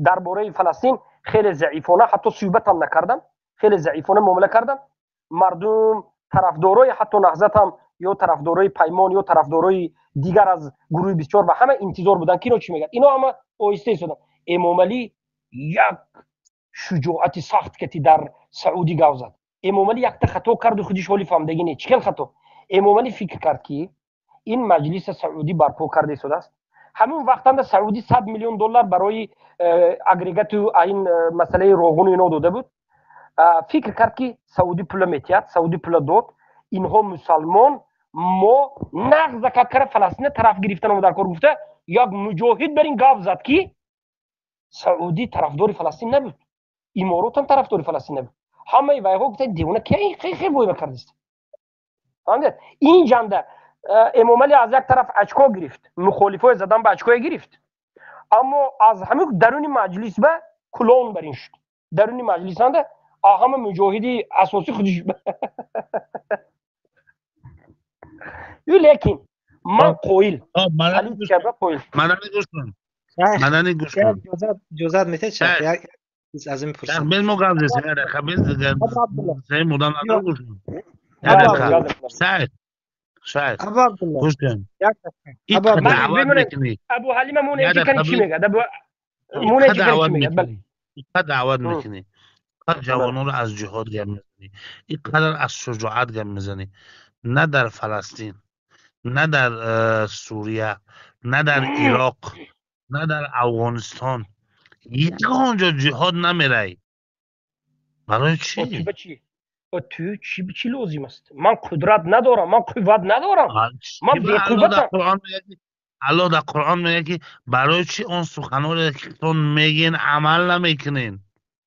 درباره فلسطین خیلی ضعیفانه حتی صحبت هم نکردن، خیلی ضعیفانه معامله کردن. مردم طرفدارای حتی نهضت هم یا طرفدارای پیمان یا طرفدارای دیگر از گروه 24 و همه انتظار بودن که اینا چی میگن. اینا همه آیسته شدن. امام علی یک شجاعت سخت کتی در سعودی گاو زد. امام علی یک تا خطا کرد و خودش حالی فهمدگی نیست. چه خطا؟ امام علی فکر کرد که این مجلس سعودی برپا کرده شده است. همون وقتا سعودی 100 میلیون دلار برای اگریگات این مسئله روغن اینا داده بود. فکر کرد که سعودی پول میتیاد، سعودی پول داد، اینها مسلمان ما نقض کار فلسطین طرف گرفتن در کار گفته یک مجاهد برین گاو زد که سعودی طرفدار فلسطین نبود، امارات هم طرفدار فلسطین نبود. همه وایها گفته دیونه که خیلی بوی بکردست. فهمیدید؟ این جنده امام علی از یک طرف اچکا گرفت، مخالفای زدن به اچکا گرفت، اما از همین درون مجلس به کلون برین شد. درون مجلس انده همه مجاهدی اساسی خودش لیکن من قویل مدنی پلیت گوش کرده کن. قویل. مدنی گوش کن. شیخ مدنی گوش شیخ کن. جوزات میتونید شیخ شیخ یک چیز از این شیخ بپرسم. بیل مقام ابو دیسی عبدالله خبیز ابو عبدالله سه مدام نداره یا گوش کن. یک ابو یادم دقیقه عبدالله یادم شاید شاید ابو عبدالله گوش کن. یک دقیقه. این ابو که من عبدالله دعوت ببینید میکنی ابو حلیمه مون یک چی کنی چی دقیقه میگه این مون که چی کنی دعوت چی میگه. بله میکنی این که دعوت بله میکنی اینقدر جوانان رو از جهاد گم میزنی، اینقدر از شجاعت گم میزنی، نه در فلسطین، نه در سوریه، نه در عراق، نه در افغانستان، یک آنجا جهاد نمیرای. برای تو چی؟ به چی؟ تو چی لازم است؟ من قدرت ندارم، من قوت ندارم، چی من به بی الله در قوتم. قرآن میگه که الله در قرآن میگه که برای چی اون سخنان رو که تون میگین عمل نمیکنین؟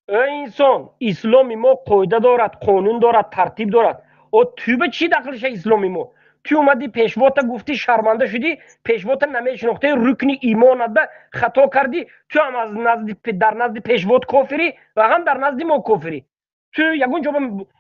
ای انسان، اسلامی ما قاعده دارد، قانون دارد، ترتیب دارد. و تو به چی دخلش اسلامی ما؟ تو اومدی پیشوات گفتی شرمنده شدی، پیشوات نمیشناخته، رکن ایمانت به خطا کردی، تو هم از در نزد پیشوات کافری و هم در نزد ما کافری. تو یگون جا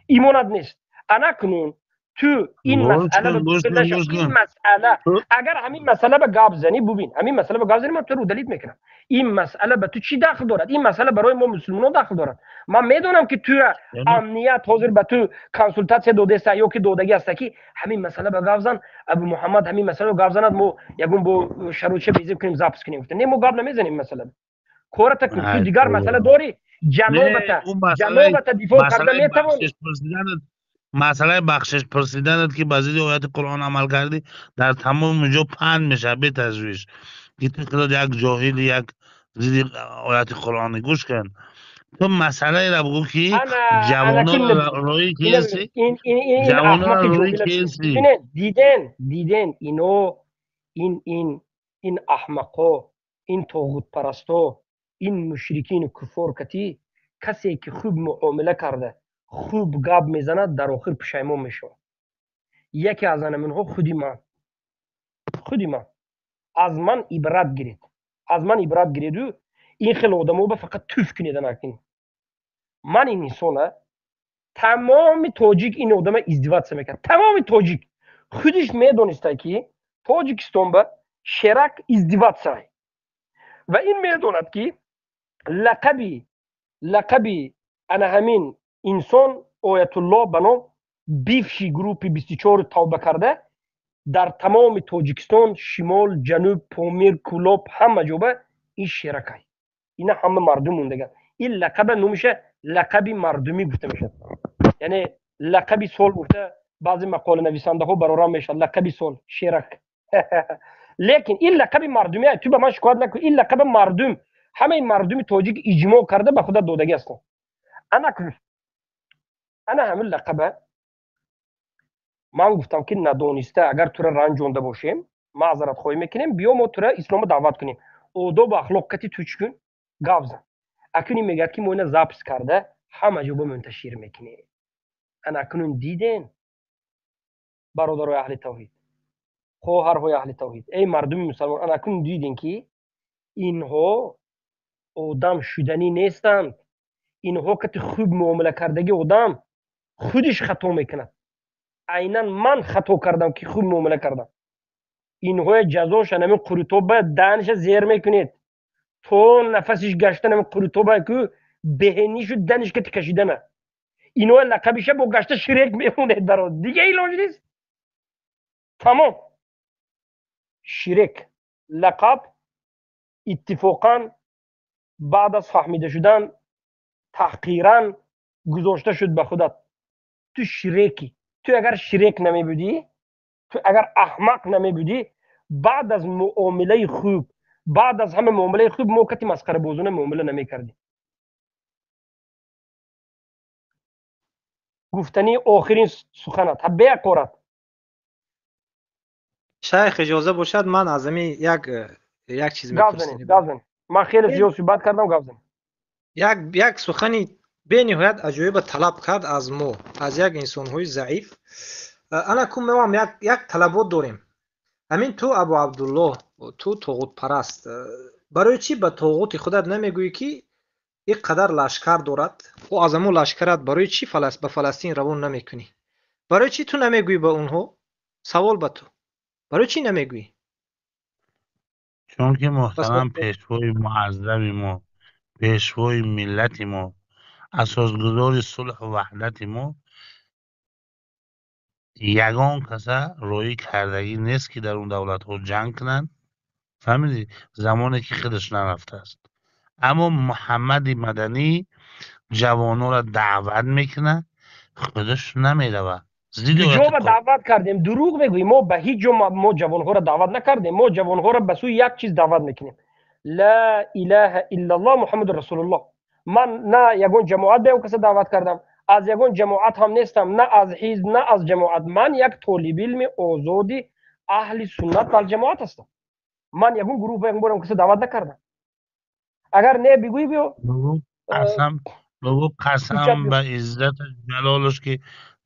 ایمانت نیست. انا کنون تو این گوش مسئله کن به گوش گوگل کن نشو. گوش این کن. مسئله تو اگر همین مسئله به گاب زنی، ببین همین مسئله به گاب زنی من تو رو دلیل میکنم. این مسئله به تو چی دخل دارد؟ این مسئله برای ما مسلمانان دخل دارد. من میدونم که تو یعنی امنیت حاضر به تو کنسولتاسیا داده است یا که دادگی است که همین مسئله به گاب زن. ابو محمد همین مسئله به گاب زند، ما یگون با شروچه بیزیم کنیم زاپس کنیم. نه ما گاب نمیزنیم مسئله کارت کن. تو ای دیگر مسئله خدا. داری، نه جنابت اون مسئله جنابت دفاع کرده مسئله میتوانی. بخشش پرسیدنت، مسئله بخشش پرسیدنت که بعضی آیات قرآن عمل کردی در تمام جا پند میشه به تجویش که تو خودت یک جاهل یک زیر آیات قرآنی گوش کن. تو مسئله را بگو که انا جوانا که را نمیگم. روی اینو ببین، کیسی این جوانا احمق را روی جاهل ببین. کیسی ببینید دیدن اینو، این احمقا، این طاغوت پرستا، این مشرکین کفار کتی، کسی که خوب معامله کرده، خوب گاب میزند در آخر پشیمان میشه. یکی از آنها خودی من از من عبرت گیرید، از من عبرت گیرید و این خیلی آدمو به فقط توف کنید نکنید. من این انسانه تمام تاجیک این آدم ازدواج میکرد، تمام تاجیک خودش میدونسته که تاجیکستان به شرک ازدواج سرای و این میدوند که لقبی انا همین انسان آیت الله بنام بیفشی گروپ 24 توبه کرده در تمام تاجیکستان، شمال، جنوب، پامیر، کولاب همه جا به این شرک های اینا همه مردم موندگن. این لقب نمیشه لقب مردمی گفته میشه، یعنی لقب سال گفته بعضی مقاله نویسنده ها برارم میشه لقب سال شرک. لیکن این لقب مردمی های تو به من شکایت نکن، این لقب مردم همه مردم تاجیک اجماع کرده به خدا دادگی هستن. انا همین لقب من گفتم که ندانسته اگر تو را رنجونده باشیم معذرت خواهی میکنیم، بیا ما تو را اسلام دعوت کنیم، آداب و اخلاق کتی تو چکن گاوزن اکنی میگه که ما اینو زبط کرده همه جا با منتشر میکنه. انا اکنون دیدین برادرای اهل توحید، خواهرهای اهل توحید، ای مردم مسلمان، انا اکنون دیدین که اینها آدم شدنی نیستند. اینها که خوب معامله کردگی آدم خودش خطا میکند. عینا من خطا کردم که خوب معامله کردم. اینها جزاش نمی قروتوبه دانش زیر میکنید تو نفسش گشته نمی قروتوبه که بهنی شد دانش که تکشیده نه. اینها لقبش با گشته شریک میمونه در دیگه ایلاج نیست. تمام شریک لقب اتفاقا بعد از فهمیده شدن تحقیرا گذاشته شد به خودت. تو شریکی، تو اگر شریک نمی بودی، تو اگر احمق نمی بودی، بعد از معامله خوب، بعد از همه معامله خوب موقتی مسخره بازونه معامله نمی کردی. گفتنی آخرین سخنت حبه قرات. شیخ اجازه باشد من از همین یک چیز میپرسم. گاز من خیلی زیاد صحبت کردم گاز. یک سخنی به نهایت عجایب طلب کرد از ما، از یک انسان های ضعیف. انا کوم میوام یک طلبات داریم. همین تو ابو عبدالله، تو طاغوت پرست، برای چی به طاغوت خودت نمیگویی که یک قدر لشکر دارد و از امو لشکرت برای چی به فلسطین روان نمیکنی؟ برای چی تو نمیگویی به اونها؟ سوال به تو، برای چی نمیگویی؟ چون که محترم پیشوای معظمی ما، پیشوای ملتی ما، اساسگذار صلح و وحدت ما، یگان کسا روی کردگی نیست که در اون دولت ها جنگ کنن. فهمیدی؟ زمانی که خودش نرفته است. اما محمد مدنی جوانو را دعوت میکنه، خودش نمیره. جا به دعوت کردیم، دروغ میگوییم. ما به هیچ جا ما جوانها را دعوت نکردیم. ما جوانها را به سوی یک چیز دعوت میکنیم، لا اله الا الله محمد رسول الله. من نه یگان جماعت به اون کسی دعوت کردم، از یگان جماعت هم نیستم، نه از حزب نه از جماعت. من یک طالب علم آزادی اهل سنت و جماعت هستم. من یگان گروه به اون کسی دعوت نکردم. اگر نه بگویی بیا بگو قسم به عزت جلالش که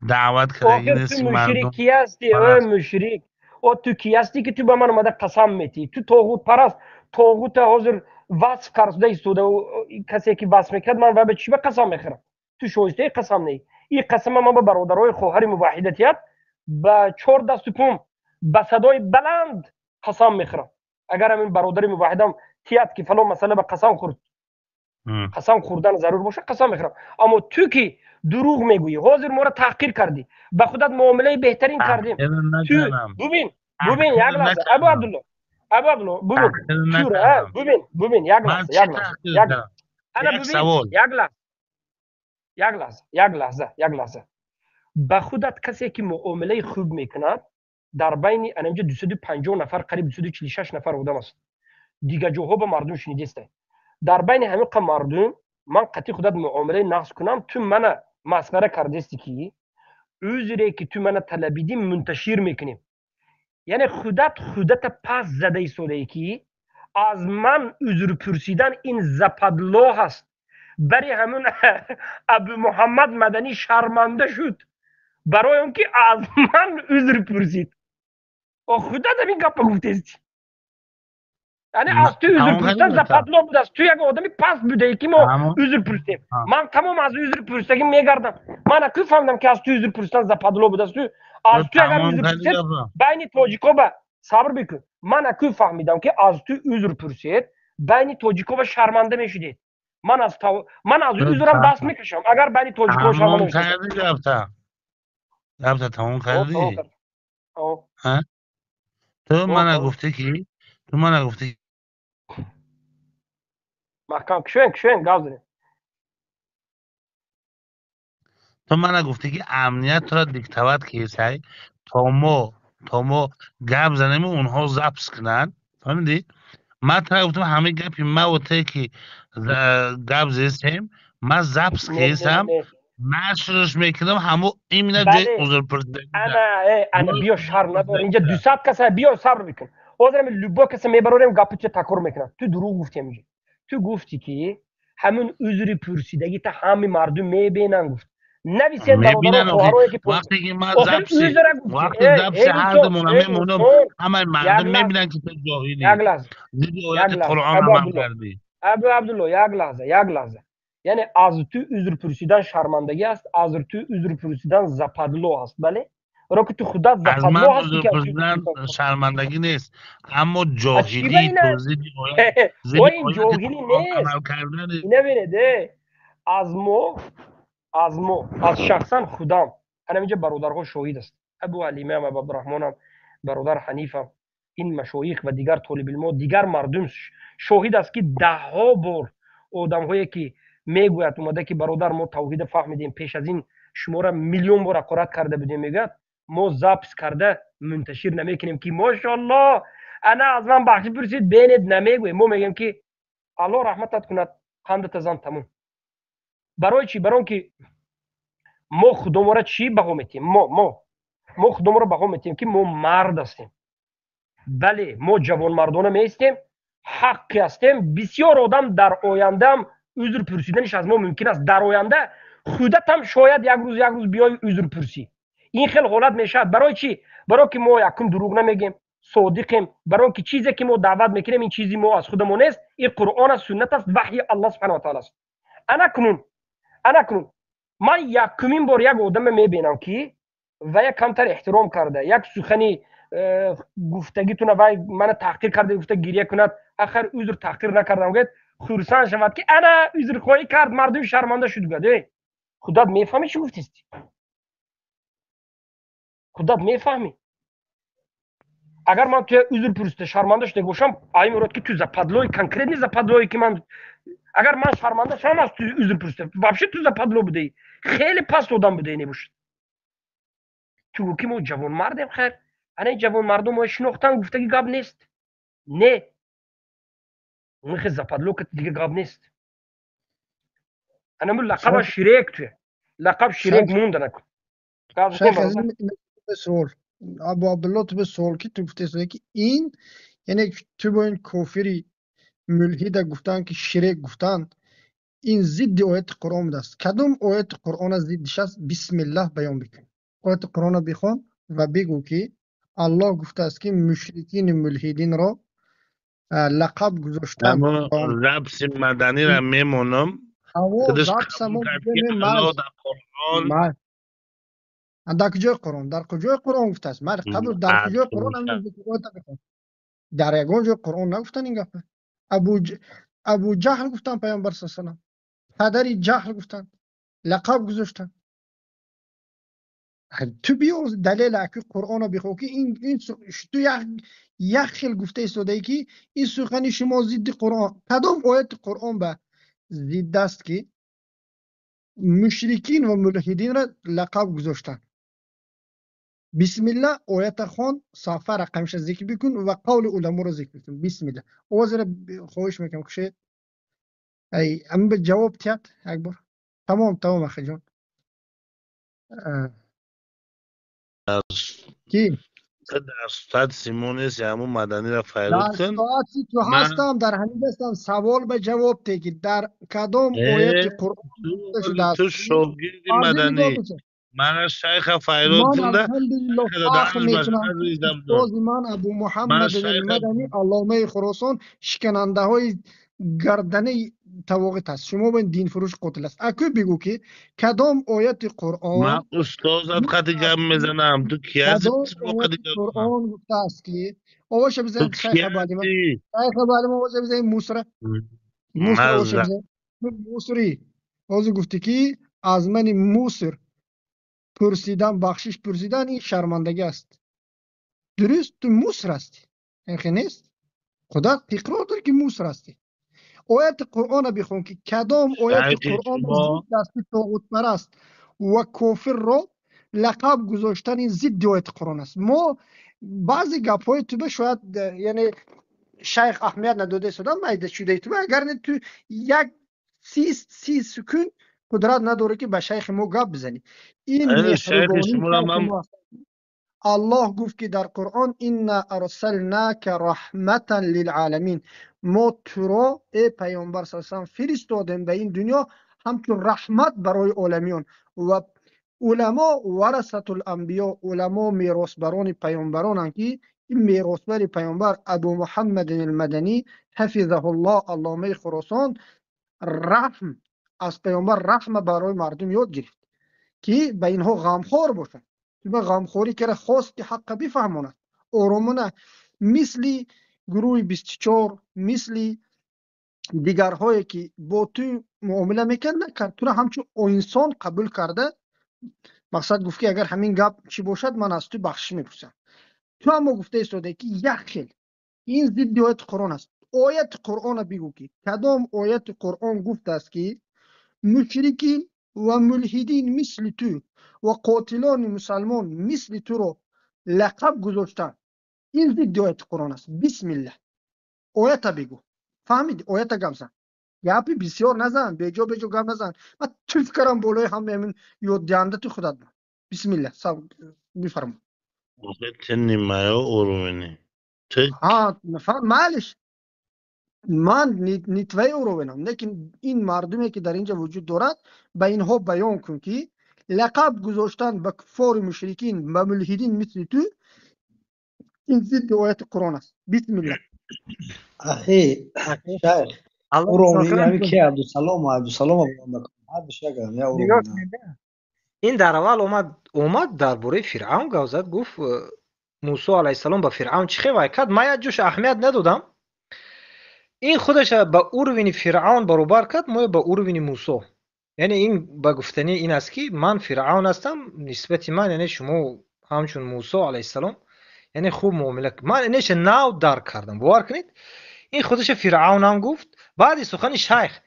دعوت کردگی نیستی مردم. تو مشرکی هستی ای مشرک، او تو کی هستی که تو به من اومده قسم میتی؟ تو طاغوت پرست، طاغوت حاضر وصف کرده ایستاده و کسی که وصف میکرد من و به چی به قسم میخورم؟ تو شایسته قسم نی. این قسم من به برادرای خواهر موحدیت با 4 دست و پام به صدای بلند قسم میخورم. اگر همین برادر موحدم تیات که فلان مسئله به قسم خورد، قسم خوردن ضرور باشه قسم میخورم. اما تو که دروغ میگویی، حاضر ما را تحقیر کردی، به خودت معامله بهترین کردیم. تو ببین یک لحظه ابو عبدالله ببین یک لحظه به خودت کسی که معامله خوب میکند در بین اینجا 250 نفر قریب 246 نفر آدم است، دیگه جاها به مردم شنیدیسته. در بین همین مردم من قطعی خودت معامله نقص کنم، تو منو مسخره کردیستی که عذری که تو منو طلبیدی منتشر میکنیم. یعنی خودت پس زده ایستاده ای که از من عذر پرسیدن این زپدلا هست. برای همون ابو محمد مدنی شرمنده شد برای اون که از من عذر پرسید. او خدا این گپ گفته. یعنی از تو عذر تمام پرسیدن کردی گفتم زپادلو بود است. تو یک آدمی پس بوده ای که ما تمام عذر پرسیدیم. من تمام از عذر پرسیدگی میگردم. من اکی فهمیدم که از تو عذر پرسیدن زپادلو بود است. تو از تو اگر تمام عذر کردی پرسید گفتم بین تاجیکا با صبر بکن. من اکی فهمیدم که از تو عذر پرسید بین تاجیکا با شرمنده میشدید. من از عذرم دست میکشم اگر بین تاجیکا شرمنده تمام میشدید. کردی گفتم تمام او تمام کردی کرد. او ها تو او من تمام. گفته کی تو من گفته محکم کشوین گازره. تو من گفته که امنیت را دیکتات کیسای تا ما گپ زنیم اونها زبس کنن فهمیدی من تا گفتم همه گپی ما و ته که گپ زیستیم من زبس نه نه کیسم نه. من شروعش میکنم همو ایمینا جای بله. عذر پرسیدگی ده انا جای بیا عذر شر ندار اینجا پرسیدگی ده 200 کس بیا صبر بکن. آدم لوبا کس میبروریم گپ چه تکر میکنن. تو دروغ گفتی میگی. تو گفتی که همون عذر پرسیدگی تا همه مردم میبینن گفت. نویسید برادر و میبینن آخه خواهرایی که پشت. وقتی که من آخر زبسی عذر گفتی. وقتی زبسی ای هر دوستان زمانه ای میمونم دوستان همه یک مردم لحظه میبینن که تو یک جاهلی لحظه زیر یک آیات لحظه قرآن ابو عمل عبدالله کردی ابو عبدالله یک لحظه یعنی از تو عذر پرسیدن شرمندگی است از تو عذر پرسیدن زپادلو است بله را که تو خودت از من زپادلو هستی عذر که از تو عذر پرسیدن پرسیدن شرمندگی نیست اما از چی به جاهلی اینه تو او زیر این آیات جوگیلی قرآن نیست عمل کردن اینه بینه از از شخصا خودم انا اینجا برادرها شاهد است ابو علیمه و ابو عبدالرحمن هم برادر حنیفم این مشایخ و دیگر طالب علم دیگر مردم شاهد است که ده ها بار آدم هایی که میگوید اومده که برادر ما توحید فهمیدیم پیش از این شما را میلیون بار حقارت کرده بودیم میگه ما زبس کرده منتشر نمیکنیم که ماشاءالله انا از من بخشی پرسید بینید نمیگویم ما میگیم که الله رحمتت کند خندت زن تموم برای چی برای که ما خودمون را چی بها میتیم ما خودمون را بها میتیم که ما مرد هستیم بله ما جوان مردانه میستیم حقی هستیم بسیار آدم در آینده هم عذر پرسیدنش از ما ممکن است در آینده خودت هم شاید یک روز بیای عذر پرسی این خیلی حالت میشه برای چی برای که ما یکم دروغ نمیگیم صادقیم برای که چیزی که ما دعوت میکنیم این چیزی ما از خودمون است این قرآن است سنت است وحی الله سبحانه و تعالی است انا کنون من یکمین بار یک آدم میبینم که و یک کمتر احترام کرده یک سخنی گفتگیتونه و من تحقیر کرده گفته گریه کند آخر عذر تحقیر نکردم گفت خورسان شود که انا عذر خواهی کرد مردم شرمنده شد گفت خودت میفهمی چی گفتیستی خودت میفهمی اگر من تو عذر پرسیده شرمنده شده باشم آیا مراد که تو زپادلوی کنکریت نیست زپادلوی که من اگر من شرمنده شدم از تو عذر پرسیده واقعا تو زپادلو بودی خیلی پست آدم بودی نباشد تو که ما جوان مردیم خیر انا جوان مردم ما شناختن گفته که گاب نیست نه اون خیلی زپادلو که دیگه گاب نیست انا من لقب شاید شریک توی لقب شریک شاید مونده نکن گاب کن شاید از برادر این به سوال ابو عبدالله تو به سوال که تو گفته که این یعنی تو با این کافری ملحد گفتن که شریک گفتن این ضد آیت قرآن بوده است کدوم آیت قرآن از ضدش است بسم الله بیان بکن آیت قرآن را بخوان و بگو که الله گفته است که مشرکین ملحدین را لقب گذاشتم اما لبس مدنی را میمونم آواز خودش حبس قبول ما کرد بوده که الله مز در قرآن مز در کجای قرآن در کجای قرآن گفته است من قبل در کجای قرآن همین ذکرات بخوان در یگان جای قرآن نگفتن این گفت ابو جهل گفتن پیامبر صلی الله علیه و پدری جهل گفتن لقب گذاشتن تو بیا دلیل اکی قرآن رو بخو که این تو یک خیل گفته ایستاده ای که این سخنی شما ضد قرآن کدام آیت قرآن به ضد است که مشرکین و ملحدین را لقب گذاشتن بسم الله آیت خان صفحه رقمش ذکر بکن و قول علما رو ذکر بکن بسم الله آواز را خواهش میکنم که ای ام به جواب تیت اکبر تمام اخی جان کی در صورت سیمونیس یا همون مدنی را در فیروز کن. ساعتی که من هستم در همین هستم سوال به جواب تگی در کدام آیت اه، قرآن گفته شده تو است که شوگیردی عرضی نگاه مدنی بکن. من از شیخ فیروز من کنده الحمدلله شیخ فخر دادرش باشد میکنم که عزیزم جان. استاد من ابو من محمد شیخ المدنی علامه خراسان شکننده های گردنه تواقیت است. شما به دین فروش قتل است. اکو بگو که کدام آیت من قرآن استازت گفته قطع است گم که میزنم تو کی هستی کدام با آیت قطع گم کنم؟ قرآن گفته است که آواش تو بزن کی شیخ بعدی من هستی؟ شیخ بعدی من آواز بزن موسره موسر من آواش بزن موسری آواز گفته که از من موسر پرسیدن بخشش پرسیدن این شرمندگی است. درست تو موسر هستی اینخی نیست خدا اقرار داره که موسر هستی. آیت قرآن بخون که کدام آیت شیخ قرآن شما ضد است طاغوت پرست و کافر را لقب گذاشتن این ضد آیت قرآن است. ما بعضی گپ های تو به شاید یعنی شیخ اهمیت نداده شده میده شده تو اگر نه تو یک سی سکون قدرت نداره که به شیخ ما گپ بزنی. این این شیخ مهربانی شما را شیخ من ما است. الله گفت که در قرآن اینا ارسلناک رحمتا للعالمین ما تو را ای پیامبر صلی الله علیه و سلم فرستادیم به این دنیا همچون رحمت برای عالمیان. و علما ورثه الانبیا علما میراثبران پیامبرانند که این میراثبر پیامبر ابو محمد المدنی حفظه الله علامه خراسان رحم از پیامبر رحم برای مردم یاد گرفت که به اینها غمخوار باشند که به غمخوری که خواست حق بفهماند آرامانه مثل گروه 24 مثل دیگرهایی که با تو معامله میکرد نکرد تو را همچون انسان قبول کرده. مقصد گفت که اگر همین گپ چی باشد من از تو بخشش میپرسم. تو هم گفته ایستاده که یک خیل این ضد آیت قرآن است. آیت قرآن بگو که کدام آیت قرآن گفته است که مشرکین و ملحدین مثل تو و قاتلان مسلمان مثل تو رو لقب گذاشتن. این ضد آیت قرآن است. بسم الله آیت بگو. فهمید آیت گم زن گپی بسیار نزن بجا گپ نزن. من تو فکرم بالای همه همین یاد دهنده تو خودت من. بسم الله بفرما. تنی مایا ارومینی تک ها نفهم معلش من نیتوه او رو بینم لیکن این مردمی که در اینجا وجود دارد به اینها بیان کن که لقب گذاشتن به کفار مشرکین و ملحدین مثل تو این ضد آیت قرآن است. بسم الله. اخی اخی شیخ الله ارومنی ساکن یعنی کی عبدالسلام بکنم هر شگم یا نگاه ارومنی کنید این در اول اومد درباره فرعون گفت زد گفت موسی علیه السلام به فرعون چی خیلی کرد من یک جوش اهمیت ندادم این خودش به اوروین فرعون برابر کرد ما به اوروین موسی یعنی این به گفتنی این است که من فرعون هستم نسبت من یعنی شما همچون موسی علیه السلام یعنی خوب معامله من اینش ناو درک کردم باور کنید. این خودش فرعون هم گفت بعد سخن شیخ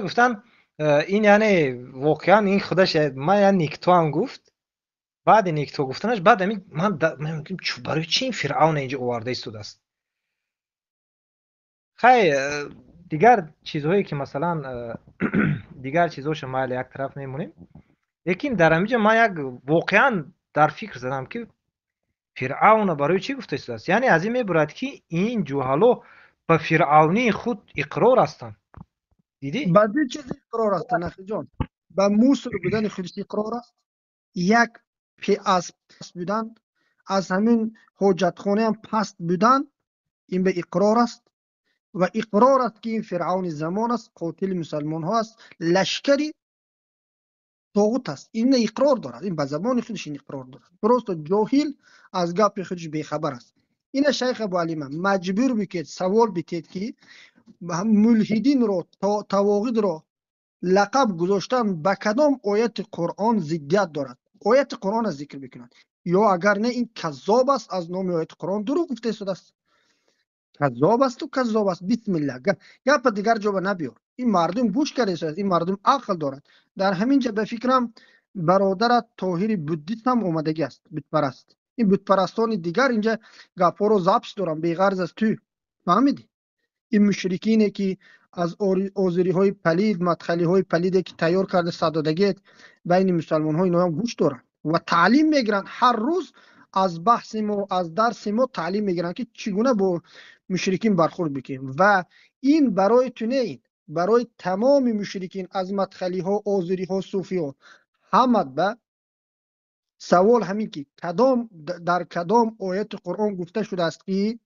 گفتن این یعنی واقعا این خودش من یعنی نیکتو هم گفت بعد نیکتو گفتنش بعد من میگم برای چی این فرعون اینجا آورده است خیلی دیگر چیزهایی که مثلا دیگر چیزهاش ما یک طرف میمونیم لیکن در همینجا ما یک واقعا در فکر زدم که فرعون برای چی گفته است یعنی از این میبرد که این جوهلو به فرعونی خود اقرار هستند دیدی به دو چیز اقرار است نخی جان. به موسر بودن خودش اقرار است. یک از پست بودن از همین حجت خانه هم پست بودن این به اقرار است. و اقرار است که این فرعون زمان است قاتل مسلمان ها است لشکری طاغوت است. این اقرار دارد این به زبان خودش این اقرار دارد درست جاهل از گپ خودش بیخبر است. این شیخ ابو علی مجبور بکید سوال بتید که ملحدین رو طواغیت رو لقب گذاشتن به کدام آیت قرآن ضدیت دارد آیت قرآن از ذکر بکنند یا اگر نه این کذاب است از نام آیت قرآن دروغ گفته شده است. کذاب است و کذاب است. بسم الله گپ دیگر جا نبیار. این مردم گوش کرده است این مردم عقل دارد. در همین جا به فکرم برادر طاهر بودیست هم اومدگی است بت پرست. این بت پرستان دیگر اینجا گپا رو ضبط دارن بی غرض از تو فهمیدی. این مشرکینه که از آذری های پلید مدخلی های پلید که تیار کرده صدادگیت بین مسلمان های اینا هم گوش دارن و تعلیم میگیرن هر روز از بحث ما از درس ما تعلیم میگیرن که چگونه با مشرکین برخورد بکنیم و این برای تو نه، برای تمام مشرکین از مدخلی ها، آزوری ها، صوفی ها. همه به سوال همین که در کدام آیت قرآن گفته شده است که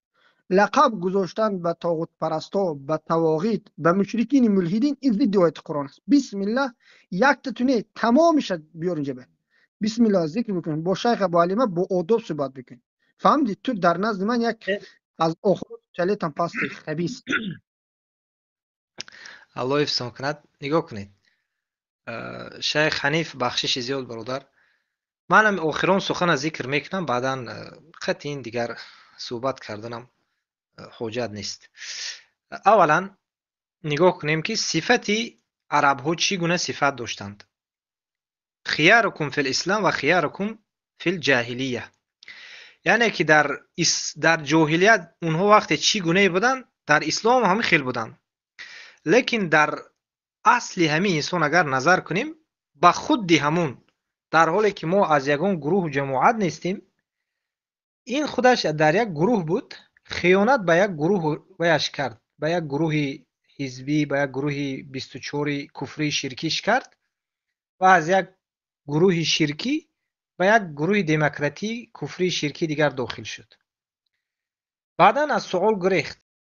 لقب گذاشتن به طاغوت پرستا، به طواغیت، به مشرکین ملحدین این ضد آیت قرآن است. بسم الله یک تونه تمامش بیار اینجا به بسم الله ذکر بکنیم، با شیخ ابو علیمه با آداب صحبت بکنیم. فهمدی؟ تو در نزد من یک از آخر چلیتم پاست خبیث. الله حفظتون کند. نگاه کنید شیخ حنیف بخشش زیاد برادر، منم آخران سخن ذکر میکنم، بعدا خط این دیگر صحبت کردنم حجت نیست. اولا نگاه کنیم که صفتی عرب ها چگونه صفت داشتند. خیارکم فی الاسلام و خیارکم فی الجاهلیه، یعنی که در جاهلیت اونها وقت چگونه بودن، در اسلام هم خیل بودن. لیکن در اصل همین انسان اگر نظر کنیم با خود همون، در حالی که ما از یگان گروه جماعت نیستیم، این خودش در یک گروه بود، خیانت به یک گروه ویش کرد، به یک گروه حزبی، به یک گروه 24 کفری شرکیش کرد و از یک گروه شرکی به یک گروه دموکراتی کفری شرکی دیگر داخل شد. بعدا از سوال گریخت